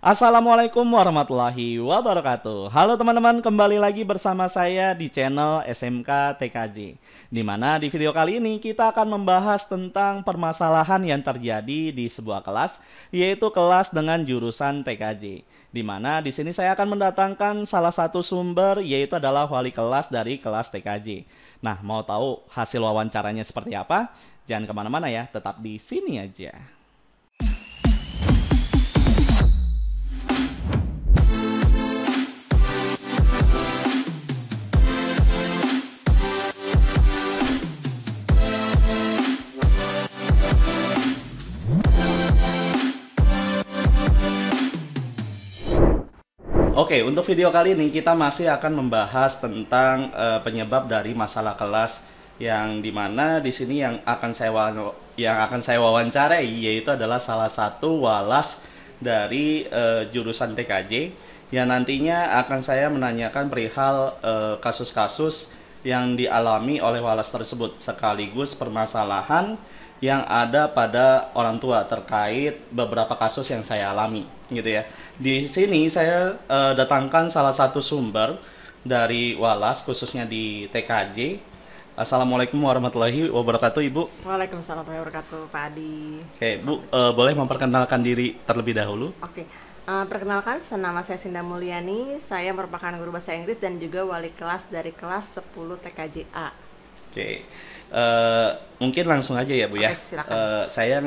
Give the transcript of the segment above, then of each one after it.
Assalamualaikum warahmatullahi wabarakatuh. Halo teman-teman, kembali lagi bersama saya di channel SMK TKJ. Di mana di video kali ini kita akan membahas tentang permasalahan yang terjadi di sebuah kelas, yaitu kelas dengan jurusan TKJ. Di mana di sini saya akan mendatangkan salah satu sumber, yaitu adalah wali kelas dari kelas TKJ. Nah, mau tahu hasil wawancaranya seperti apa? Jangan kemana-mana ya, tetap di sini aja. Oke, untuk video kali ini kita masih akan membahas tentang penyebab dari masalah kelas yang dimana di sini yang akan saya wawancarai yaitu adalah salah satu walas dari jurusan TKJ yang nantinya akan saya menanyakan perihal kasus-kasus yang dialami oleh walas tersebut sekaligus permasalahan yang ada pada orang tua terkait beberapa kasus yang saya alami gitu ya. Di sini saya datangkan salah satu sumber dari walas khususnya di TKJ. Assalamualaikum warahmatullahi wabarakatuh, Ibu. Waalaikumsalam warahmatullahi wabarakatuh, Pak Adi. Oke, Bu, boleh memperkenalkan diri terlebih dahulu? Oke, perkenalkan, nama saya Sinda Mulyani. Saya merupakan guru bahasa Inggris dan juga wali kelas dari kelas 10 TKJA. Oke, mungkin langsung aja ya, Bu ya. Oke, silakan. Saya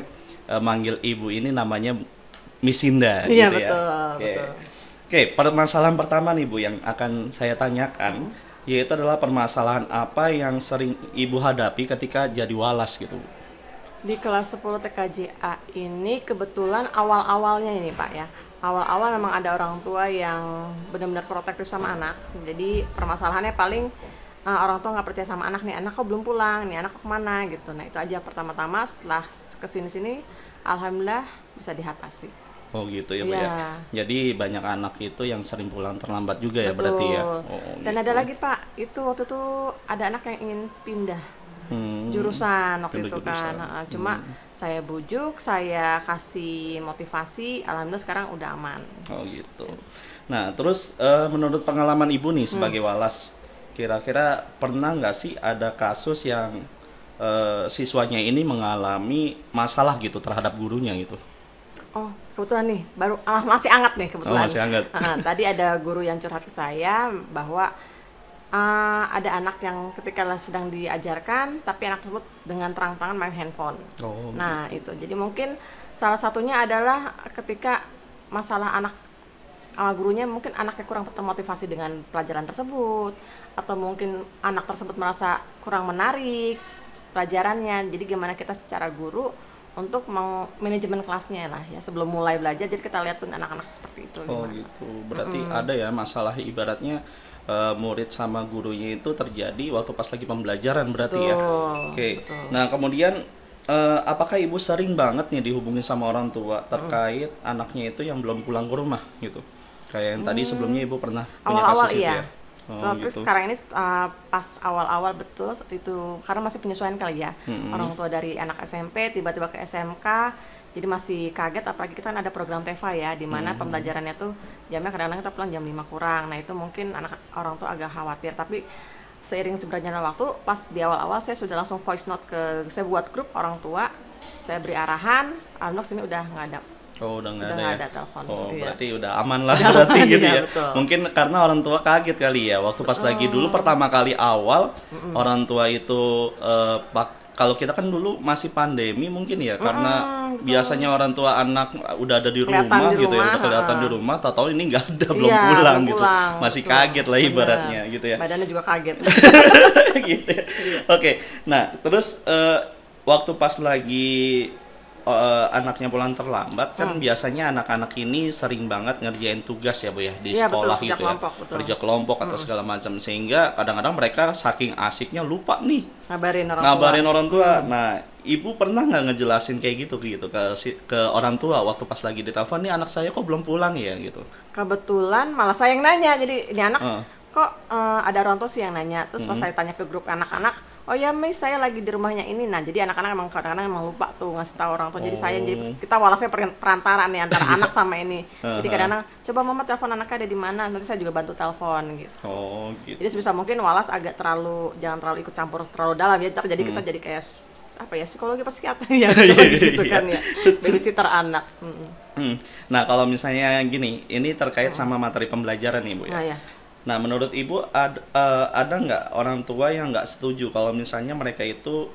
manggil Ibu ini namanya Miss Sinda, Iya, gitu ya. betul, Oke. betul. Oke, permasalahan pertama nih Bu yang akan saya tanyakan yaitu adalah permasalahan apa yang sering Ibu hadapi ketika jadi walas gitu. Di kelas 10 TKJA ini kebetulan awal-awalnya ini, Pak ya. Awal-awal memang ada orang tua yang benar-benar protektif sama anak. Jadi permasalahannya paling orang tua nggak percaya sama anak, nih anak kok belum pulang, nih anak kok kemana gitu. Nah itu aja pertama-tama, setelah kesini-sini alhamdulillah bisa diatasi. Oh gitu ya Bu ya. Iya. Jadi banyak anak itu yang sering pulang terlambat juga ya berarti ya. Betul. Oh Dan gitu. ada lagi Pak, itu waktu itu ada anak yang ingin pindah Hmm, jurusan waktu pindah itu kan. jurusan. Cuma saya bujuk, saya kasih motivasi, alhamdulillah sekarang udah aman. Oh gitu. Nah terus menurut pengalaman Ibu nih sebagai walas, kira-kira pernah nggak sih ada kasus yang siswanya ini mengalami masalah gitu terhadap gurunya gitu? Oh, kebetulan nih, baru masih hangat nih Oh kebetulan. masih hangat. Tadi ada guru yang curhat ke saya bahwa ada anak yang ketika sedang diajarkan, tapi anak tersebut dengan terang-terangan main handphone. Oh. Nah, itu. Jadi mungkin salah satunya adalah ketika masalah anak sama gurunya, mungkin anaknya kurang termotivasi dengan pelajaran tersebut, atau mungkin anak tersebut merasa kurang menarik pelajarannya. Jadi gimana kita secara guru untuk manajemen kelasnya lah ya sebelum mulai belajar, jadi kita lihat pun anak-anak seperti itu Oh gimana. gitu. Berarti ada ya masalah ibaratnya murid sama gurunya itu terjadi waktu pas lagi pembelajaran berarti ya. Betul, Oke. betul. Nah, kemudian apakah Ibu sering banget nih dihubungi sama orang tua terkait anaknya itu yang belum pulang ke rumah gitu? Kayak yang tadi sebelumnya Ibu pernah punya Awal-awal kasus itu iya. ya. Oh Tapi gitu. sekarang ini pas awal-awal betul itu karena masih penyesuaian kali ya. Orang tua dari anak SMP tiba-tiba ke SMK, jadi masih kaget, apalagi kita kan ada program TEVA ya, di mana pembelajarannya tuh jamnya kadang-kadang kita pulang jam 5 kurang. Nah, itu mungkin orang tua agak khawatir, tapi seiring berjalannya waktu, pas di awal-awal saya sudah langsung voice note saya buat grup orang tua, saya beri arahan, alhamdulillah sini udah nggak ada. Oh, udah nggak Udah ada nggak ya. ada telepon. Oh, Iya. berarti udah aman lah berarti gitu Iya, ya. betul. Mungkin karena orang tua kaget kali ya waktu pas lagi dulu pertama kali awal orang tua itu kalau kita kan dulu masih pandemi mungkin ya karena betul. biasanya orang tua anak udah ada di Kelihatan rumah di gitu ya, rumah, udah kelihatan di rumah, tahu ini nggak ada belum Iya, pulang belum gitu. pulang, Masih betul. kaget lah ibaratnya Bener. gitu ya. Badannya juga kaget. Gitu ya. Oke. Nah, terus waktu pas lagi anaknya pulang terlambat kan biasanya anak-anak ini sering banget ngerjain tugas ya Bu ya di Iya, sekolah betul, gitu kerja ya. kelompok, betul. Kerja kelompok atau segala macam sehingga kadang-kadang mereka saking asiknya lupa nih Ngabarin orang tua. Nah, Ibu pernah nggak ngejelasin kayak gitu ke orang tua waktu pas lagi ditelepon nih anak saya kok belum pulang ya gitu. Kebetulan malah saya yang nanya, jadi ini anak Heeh. kok ada orang tua sih yang nanya. Terus pas saya tanya ke grup anak-anak, oh ya Miss saya lagi di rumahnya ini. Nah jadi anak-anak emang kadang-kadang emang lupa tuh ngasih tahu orang tua. Jadi saya jadi kita walasnya perantara nih antara anak sama ini. Jadi kadang-kadang coba mama telepon anaknya ada di mana, nanti saya juga bantu telepon gitu. Oh gitu. Jadi sebisa mungkin walas agak jangan terlalu ikut campur terlalu dalam ya. Jadi kita jadi kayak apa ya, psikologi psikiater ya gitu kan ya, babysitter anak. Nah kalau misalnya gini, ini terkait sama materi pembelajaran nih Bu ya. Nah, ya. Nah, menurut Ibu ada nggak orang tua yang nggak setuju kalau misalnya mereka itu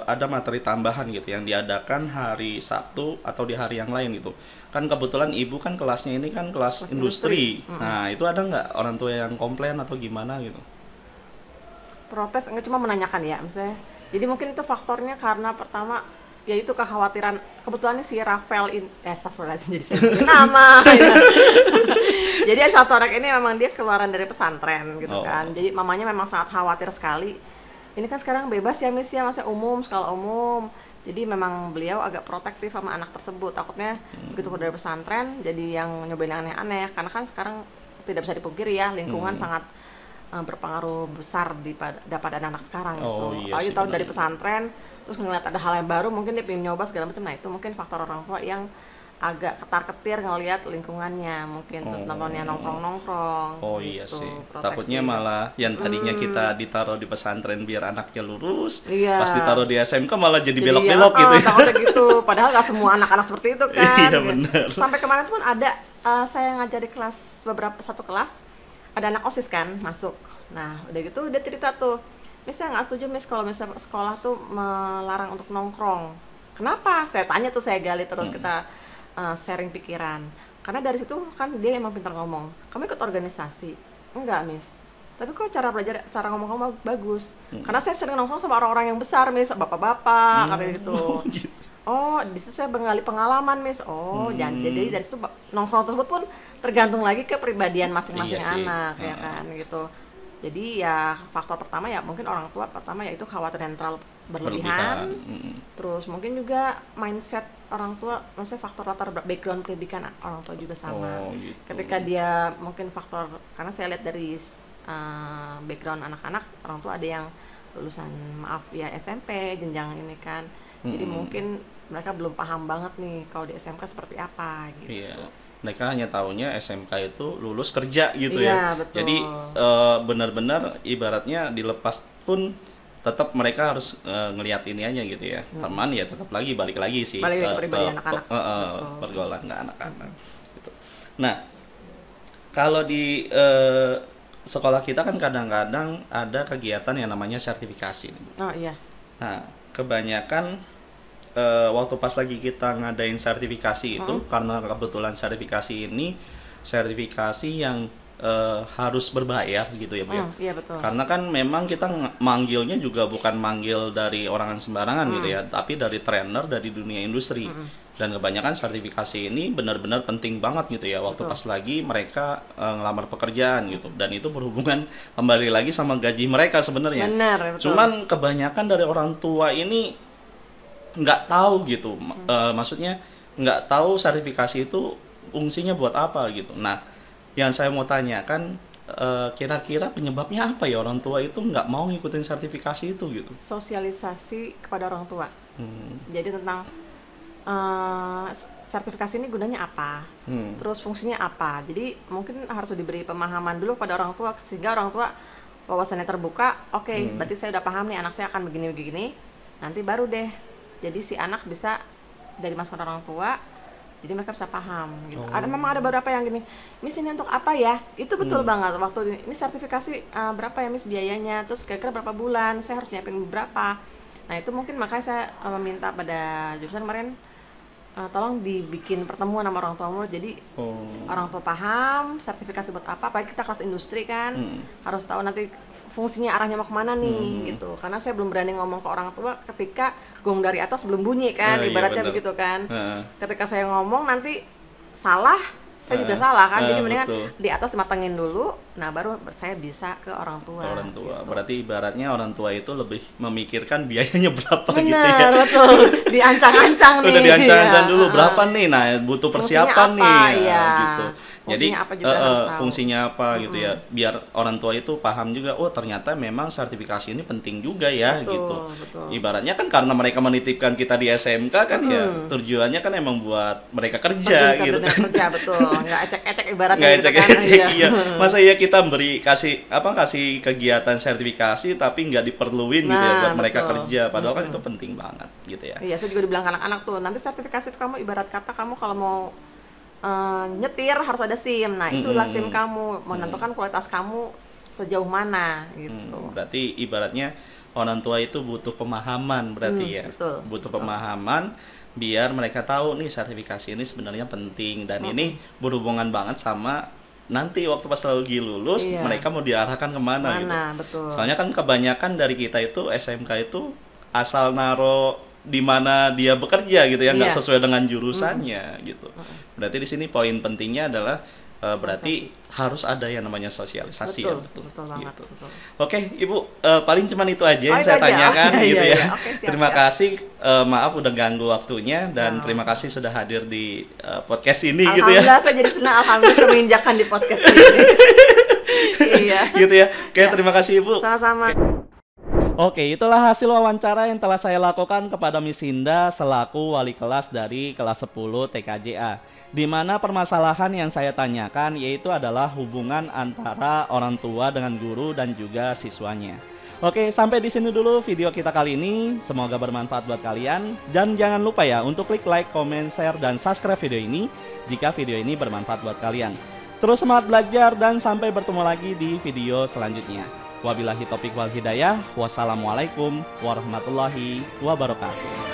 ada materi tambahan gitu yang diadakan hari Sabtu atau di hari yang lain gitu? Kan kebetulan Ibu kan kelasnya ini kan kelas industri. Nah, itu ada nggak orang tua yang komplain atau gimana gitu? Protes nggak, cuma menanyakan ya, misalnya. Jadi mungkin itu faktornya karena pertama yaitu kekhawatiran, kebetulan si Rafael jadi saya bikin nama ya. Jadi satu anak ini memang dia keluaran dari pesantren gitu kan, jadi mamanya memang sangat khawatir sekali. Ini kan sekarang bebas ya Miss ya, masa umum, skala umum, jadi memang beliau agak protektif sama anak tersebut, takutnya begitu keluar dari pesantren jadi yang nyobain aneh-aneh, karena kan sekarang tidak bisa dipungkiri ya, lingkungan sangat berpengaruh besar pada anak-anak sekarang gitu. Iya Apalagi sih, tahu dari pesantren, terus ngeliat ada hal yang baru, mungkin dia pengen nyoba segala macam. Nah itu mungkin faktor orang tua yang agak ketar-ketir ngelihat lingkungannya, mungkin nontonnya nongkrong-nongkrong. Iya gitu, sih. protektif. Takutnya malah yang tadinya kita ditaruh di pesantren biar anaknya lurus, Iya. pas ditaruh di SMK malah jadi belok-belok gitu ya. Takutnya gitu. Padahal nggak semua anak-anak seperti itu kan. Iya, benar. Sampai kemarin pun ada saya ngajar di kelas satu kelas, ada anak OSIS kan masuk. Nah udah gitu dia cerita tuh, Miss saya nggak setuju Miss kalau misalnya sekolah tuh melarang untuk nongkrong. Kenapa? Saya tanya tuh, saya gali terus, kita sharing pikiran. Karena dari situ kan dia emang pintar ngomong. Kamu ikut organisasi? Enggak Miss. Tapi kok cara ngomong kamu bagus. Karena saya sering nongkrong sama orang-orang yang besar Miss, bapak-bapak katanya gitu. Oh, di situ saya menggali pengalaman Miss. Jadi dari situ nongkrong tersebut pun tergantung lagi ke kepribadian masing-masing anak ya kan gitu. Jadi ya faktor pertama ya mungkin orang tua pertama yaitu khawatir yang terlalu berlebihan. Terus mungkin juga mindset orang tua, maksudnya faktor latar background pendidikan orang tua juga sama. Gitu. Ketika dia mungkin faktor, karena saya lihat dari background anak-anak, orang tua ada yang lulusan SMP jenjang ini kan. Jadi mungkin mereka belum paham banget nih kalau di SMK seperti apa gitu. Iya. Mereka hanya tahunya SMK itu lulus kerja gitu ya. Betul. Jadi benar-benar ibaratnya dilepas pun tetap mereka harus ngelihat ini aja gitu ya. Teman ya tetap balik lagi sih ke pribadi anak-anak. Pergaulan ke anak-anak gitu. Nah, kalau di sekolah kita kan kadang-kadang ada kegiatan yang namanya sertifikasi. Oh iya. Nah, kebanyakan waktu pas lagi kita ngadain sertifikasi itu, karena kebetulan sertifikasi ini sertifikasi yang harus berbayar gitu ya Bu ya. Iya betul. Karena kan memang kita manggilnya juga bukan manggil dari orang sembarangan gitu ya, tapi dari trainer dari dunia industri. Dan kebanyakan sertifikasi ini benar-benar penting banget gitu ya waktu pas lagi mereka ngelamar pekerjaan gitu, dan itu berhubungan kembali lagi sama gaji mereka sebenarnya. Benar, betul. Cuman kebanyakan dari orang tua ini nggak tahu gitu, maksudnya nggak tahu sertifikasi itu fungsinya buat apa gitu. Nah, yang saya mau tanyakan, kira-kira penyebabnya apa ya orang tua itu nggak mau ngikutin sertifikasi itu gitu? Sosialisasi kepada orang tua. Jadi tentang sertifikasi ini gunanya apa, terus fungsinya apa. Jadi mungkin harus diberi pemahaman dulu pada orang tua sehingga orang tua wawasannya terbuka. Oke, berarti saya udah paham nih anak saya akan begini-begini. Nanti baru deh. Jadi si anak bisa dari masukan orang tua, jadi mereka bisa paham gitu. Memang ada beberapa yang gini, Miss ini untuk apa ya? Itu betul banget, waktu ini sertifikasi berapa ya Miss biayanya, terus kira-kira berapa bulan, saya harus nyiapin berapa. Nah itu mungkin makanya saya meminta pada jurusan kemarin, tolong dibikin pertemuan sama orang tua murid, jadi orang tua paham sertifikasi buat apa, apalagi kita kelas industri kan, harus tahu nanti fungsinya arahnya mau kemana nih gitu. Karena saya belum berani ngomong ke orang tua ketika gong dari atas belum bunyi kan, ibaratnya begitu kan. Ketika saya ngomong nanti salah, saya juga salah kan. Jadi mendingan di atas matengin dulu, nah baru saya bisa ke orang tua. Orang tua. Gitu. Berarti ibaratnya orang tua itu lebih memikirkan biayanya berapa. Bener, gitu ya. Betul. Diancang-ancang nih. Udah diancang-ancang dulu berapa nih. Nah, butuh persiapan nih. Iya. Gitu. Jadi Fungsinya apa juga harus tahu. fungsinya apa gitu ya, biar orang tua itu paham juga, oh ternyata memang sertifikasi ini penting juga ya Betul, gitu. betul. Ibaratnya kan karena mereka menitipkan kita di SMK kan ya, tujuannya kan emang buat mereka kerja Terjun ke gitu dunia kan. kerja, betul. Nggak ecek-ecek ibaratnya Nggak gitu kan. ecek-ecek, Iya. iya. Masa ya kita kasih kegiatan sertifikasi tapi nggak diperluin gitu ya Nah, buat mereka betul. kerja, padahal kan itu penting banget gitu ya. Iya, saya juga dibilang ke anak-anak tuh, nanti sertifikasi itu kamu ibarat kata kamu kalau mau nyetir harus ada SIM. Nah, itulah SIM kamu menentukan kualitas kamu sejauh mana gitu. Berarti ibaratnya orang tua itu butuh pemahaman berarti ya. Betul, Butuh pemahaman biar mereka tahu nih sertifikasi ini sebenarnya penting dan ini berhubungan banget sama nanti waktu pas lagi lulus Iya. mereka mau diarahkan kemana gitu. Mana, betul. Soalnya kan kebanyakan dari kita itu SMK itu asal naro di mana dia bekerja gitu ya, nggak Iya. sesuai dengan jurusannya gitu. Berarti di sini poin pentingnya adalah berarti harus ada yang namanya sosialisasi ya, Betul, betul banget, gitu. betul. Oke, Ibu, paling cuman itu aja yang itu saya aja. tanyakan Oh, iya, gitu iya, ya. iya. Oke, siap, Terima siap. kasih, maaf udah ganggu waktunya dan terima kasih sudah hadir di podcast ini gitu ya. Alhamdulillah saya jadi senang, alhamdulillah bisa menginjakan di podcast ini. Iya. Gitu ya. Oke, terima kasih Ibu. Sama-sama. Oke, itulah hasil wawancara yang telah saya lakukan kepada Miss Hinda selaku wali kelas dari kelas 10 TKJA. Di mana permasalahan yang saya tanyakan yaitu adalah hubungan antara orang tua dengan guru dan juga siswanya. Oke, sampai di sini dulu video kita kali ini. Semoga bermanfaat buat kalian. Dan jangan lupa ya untuk klik like, comment, share, dan subscribe video ini jika video ini bermanfaat buat kalian. Terus semangat belajar dan sampai bertemu lagi di video selanjutnya. Wabillahi taufiq wal hidayah. Wassalamualaikum warahmatullahi wabarakatuh.